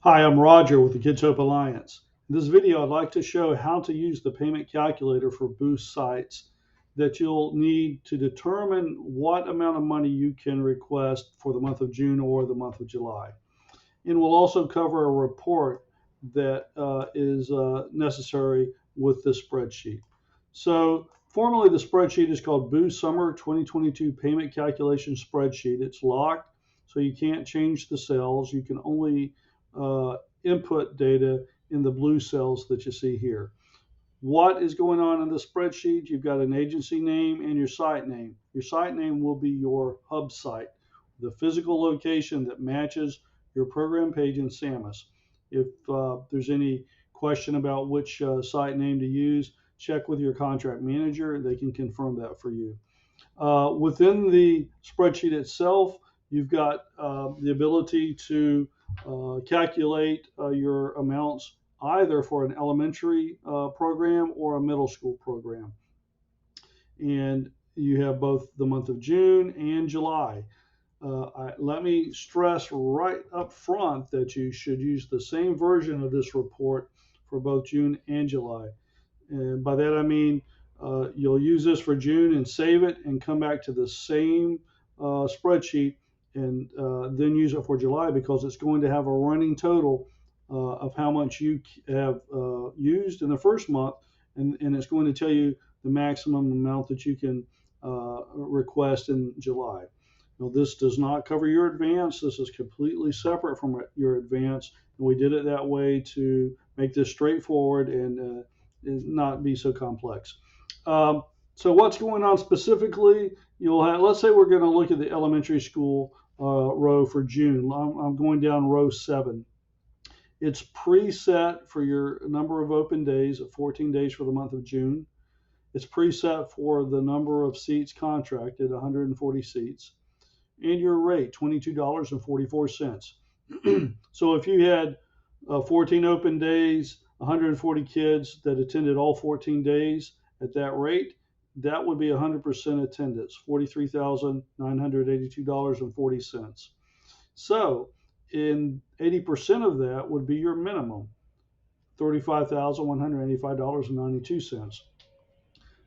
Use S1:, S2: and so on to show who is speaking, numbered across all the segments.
S1: Hi, I'm Roger with the Kids Hope Alliance. In this video, I'd like to show how to use the payment calculator for Boost sites that you'll need to determine what amount of money you can request for the month of June or the month of July. And we'll also cover a report that is necessary with this spreadsheet. So formally, the spreadsheet is called Boost Summer 2022 Payment Calculation Spreadsheet. It's locked, so you can't change the cells. You can only input data in the blue cells that you see here. What is going on in the spreadsheet? You've got an agency name and your site name. Your site name will be your hub site, the physical location that matches your program page in SAMIS. If there's any question about which site name to use, check with your contract manager. They can confirm that for you. Within the spreadsheet itself, you've got the ability to calculate your amounts either for an elementary program or a middle school program. And you have both the month of June and July. Let me stress right up front that you should use the same version of this report for both June and July. And by that I mean you'll use this for June and save it and come back to the same spreadsheet and then use it for July, because it's going to have a running total of how much you have used in the first month, and it's going to tell you the maximum amount that you can request in July. Now, this does not cover your advance. This is completely separate from your advance, and we did it that way to make this straightforward and not be so complex. So what's going on specifically? You'll have, let's say we're going to look at the elementary school row for June. I'm going down row 7. It's preset for your number of open days at 14 days for the month of June. It's preset for the number of seats contracted, 140 seats, and your rate, $22.44. So if you had 14 open days, 140 kids that attended all 14 days at that rate, that would be 100% attendance, $43,982.40. So in 80% of that would be your minimum, $35,185.92.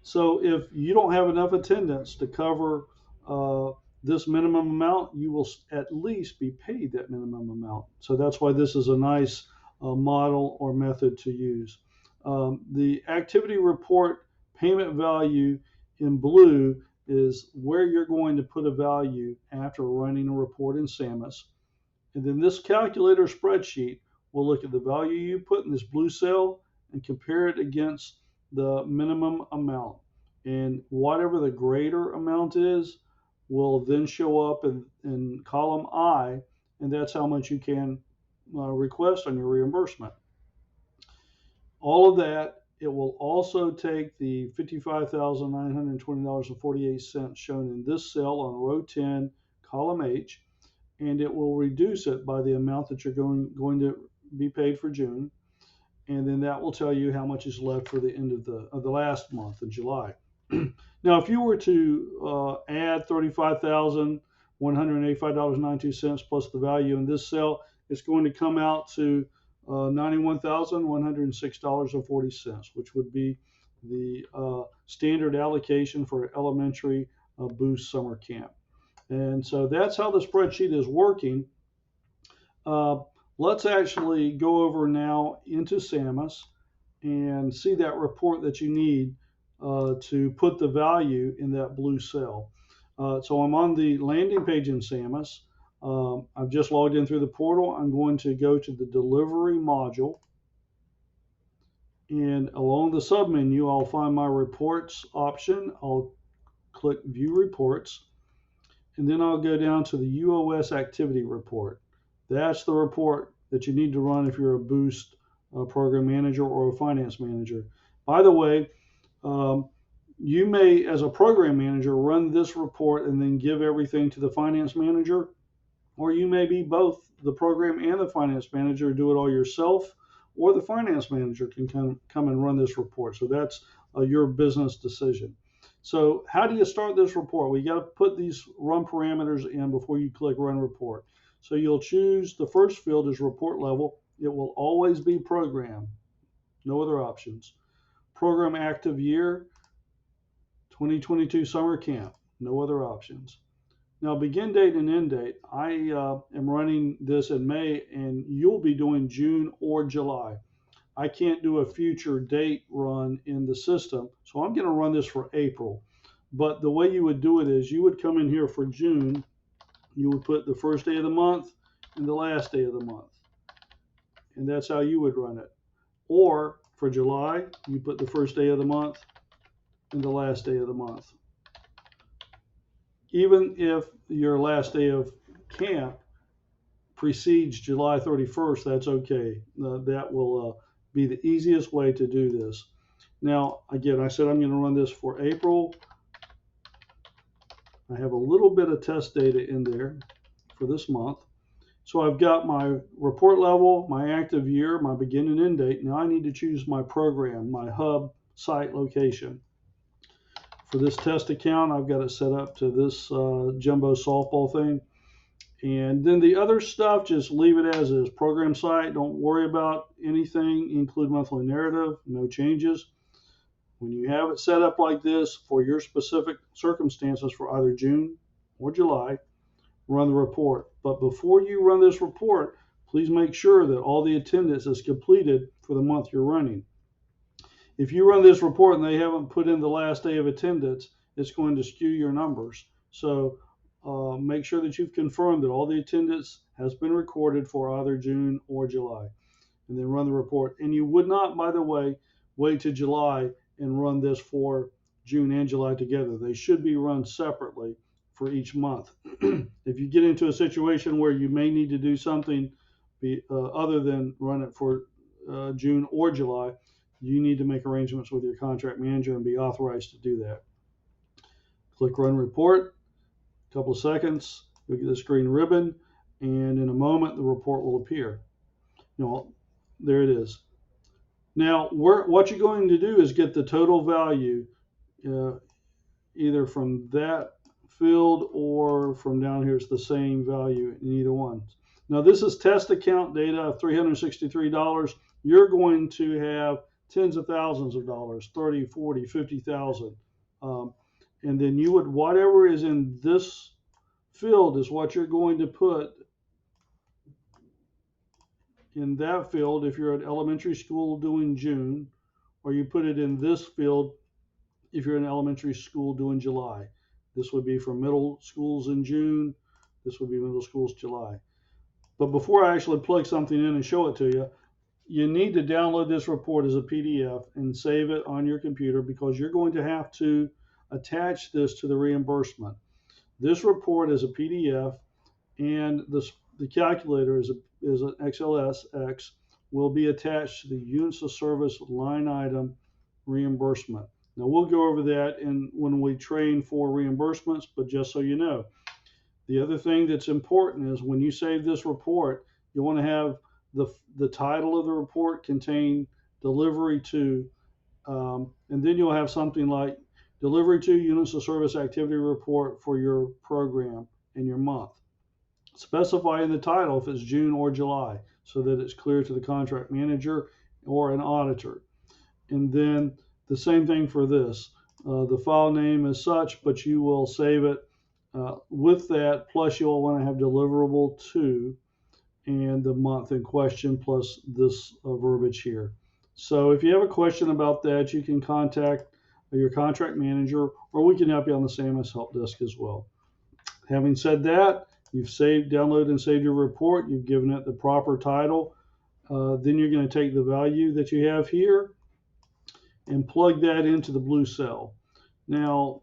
S1: So if you don't have enough attendance to cover this minimum amount, you will at least be paid that minimum amount. So that's why this is a nice model or method to use. The activity report payment value in blue is where you're going to put a value after running a report in SAMIS. And then this calculator spreadsheet will look at the value you put in this blue cell and compare it against the minimum amount. And whatever the greater amount is will then show up in column I, and that's how much you can request on your reimbursement. All of that, it will also take the $55,920.48 shown in this cell on row 10, column H, and it will reduce it by the amount that you're going to be paid for June, and then that will tell you how much is left for the end of the last month in July. Now, if you were to add $35,185.92 plus the value in this cell, it's going to come out to $91,106.40, which would be the standard allocation for elementary Boost summer camp. And so that's how the spreadsheet is working. Let's actually go over now into SAMIS and see that report that you need to put the value in that blue cell. So I'm on the landing page in SAMIS. I've just logged in through the portal. I'm going to go to the delivery module. And along the submenu, I'll find my reports option. I'll click view reports. And then I'll go down to the UOS activity report. That's the report that you need to run if you're a Boost program manager or a finance manager. By the way, you may, as a program manager, run this report and then give everything to the finance manager, or you may be both the program and the finance manager, do it all yourself, or the finance manager can come and run this report. So that's your business decision. So how do you start this report? We got to put these run parameters in before you click run report. So you'll choose the first field as report level. It will always be program, no other options. Program active year, 2022 summer camp, no other options. Now, begin date and end date, I am running this in May, and you'll be doing June or July. I can't do a future date run in the system, so I'm going to run this for April. But the way you would do it is you would come in here for June, you would put the first day of the month and the last day of the month, and that's how you would run it. Or for July, you put the first day of the month and the last day of the month. Even if your last day of camp precedes July 31st, that's okay. That will be the easiest way to do this. Now, again, I said I'm going to run this for April. I have a little bit of test data in there for this month. So I've got my report level, my active year, my begin and end date. Now I need to choose my program, my hub site location. For this test account, I've got it set up to this jumbo softball thing. And then the other stuff, just leave it as is. Program site, don't worry about anything. Include monthly narrative, no changes. When you have it set up like this for your specific circumstances for either June or July, run the report. But before you run this report, please make sure that all the attendance is completed for the month you're running. If you run this report and they haven't put in the last day of attendance, it's going to skew your numbers. So make sure that you've confirmed that all the attendance has been recorded for either June or July, and then run the report. And you would not, by the way, wait to July and run this for June and July together. They should be run separately for each month. If you get into a situation where you may need to do something other than run it for June or July, you need to make arrangements with your contract manager and be authorized to do that. Click Run Report. A couple of seconds, you'll get this green ribbon, and in a moment the report will appear. There it is. Now, what you're going to do is get the total value either from that field or from down here. It's the same value in either one. Now, this is test account data of $363. You're going to have tens of thousands of dollars, 30, 40, 50,000. And then you would, whatever is in this field is what you're going to put in that field if you're at elementary school doing June, or you put it in this field if you're in elementary school doing July. This would be for middle schools in June. This would be middle schools July. But before I actually plug something in and show it to you, you need to download this report as a PDF and save it on your computer, because you're going to have to attach this to the reimbursement. This report is a PDF, and the calculator is an XLSX, will be attached to the units of service line item reimbursement. Now, we'll go over that when we train for reimbursements, but just so you know. The other thing that's important is when you save this report, you want to have the title of the report contain delivery to, and then you'll have something like delivery to units of service activity report for your program and your month. Specify in the title if it's June or July so that it's clear to the contract manager or an auditor. And then the same thing for this. The file name is such, but you will save it with that, plus you'll want to have deliverable to and the month in question plus this verbiage here. So if you have a question about that, you can contact your contract manager, or we can help you on the SAMHSA help desk as well. Having said that, you've downloaded and saved your report. You've given it the proper title. Then you're going to take the value that you have here and plug that into the blue cell. Now,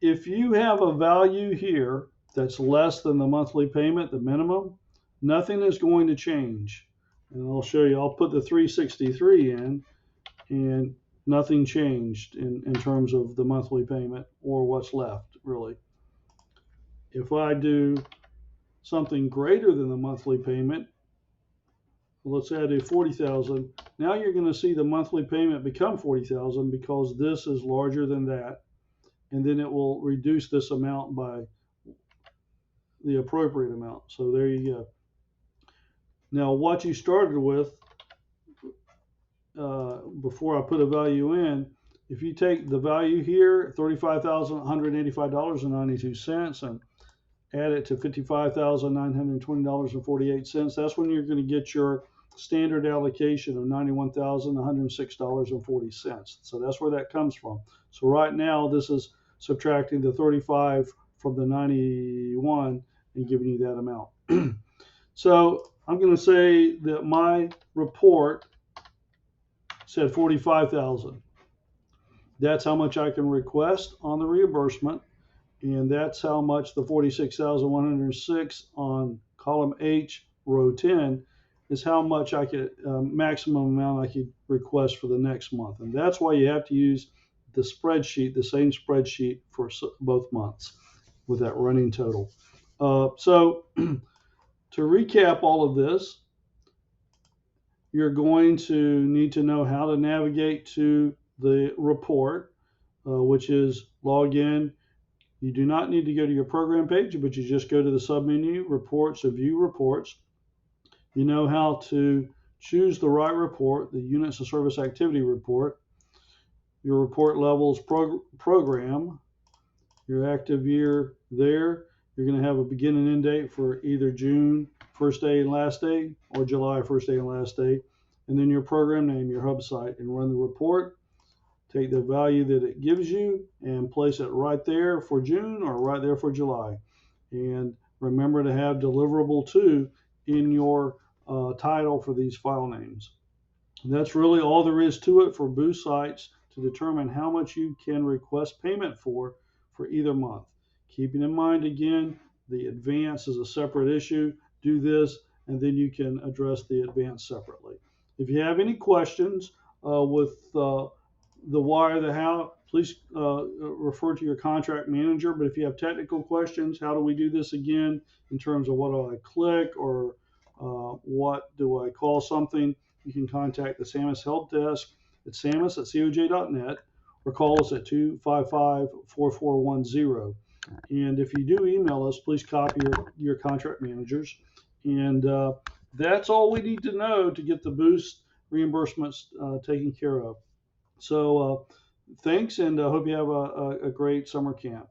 S1: if you have a value here that's less than the monthly payment, the minimum, nothing is going to change. And I'll show you. I'll put the 363 in, and nothing changed in terms of the monthly payment or what's left, really. If I do something greater than the monthly payment, let's say I do 40,000, now you're going to see the monthly payment become 40,000 because this is larger than that, and then it will reduce this amount by the appropriate amount. So there you go. Now, what you started with before I put a value in, if you take the value here, $35,185.92, and add it to $55,920.48, that's when you're going to get your standard allocation of $91,106.40. So that's where that comes from. So right now, this is subtracting the 35 from the 91 and giving you that amount. So I'm going to say that my report said 45,000. That's how much I can request on the reimbursement, and that's how much the 46,106 on column H, row 10, is how much I could maximum amount I could request for the next month. And that's why you have to use the spreadsheet, the same spreadsheet for both months with that running total. So to recap all of this, you're going to need to know how to navigate to the report, which is log in. You do not need to go to your program page, but you just go to the submenu, reports, or view reports. You know how to choose the right report, the units of service activity report, your report levels program, your active year there. You're going to have a begin and end date for either June first day and last day or July first day and last day, and then your program name, your hub site, and run the report. Take the value that it gives you and place it right there for June or right there for July. And remember to have deliverable to in your title for these file names. And that's really all there is to it for Boost Sites to determine how much you can request payment for either month. Keeping in mind, again, the advance is a separate issue. Do this, and then you can address the advance separately. If you have any questions with the why or the how, please refer to your contract manager. But if you have technical questions, how do we do this again in terms of what do I click or what do I call something, you can contact the SAMUS help desk at samus@coj.net or call us at 255-4410. And if you do email us, please copy your contract managers. And that's all we need to know to get the Boost reimbursements taken care of. So thanks, and I hope you have a great summer camp.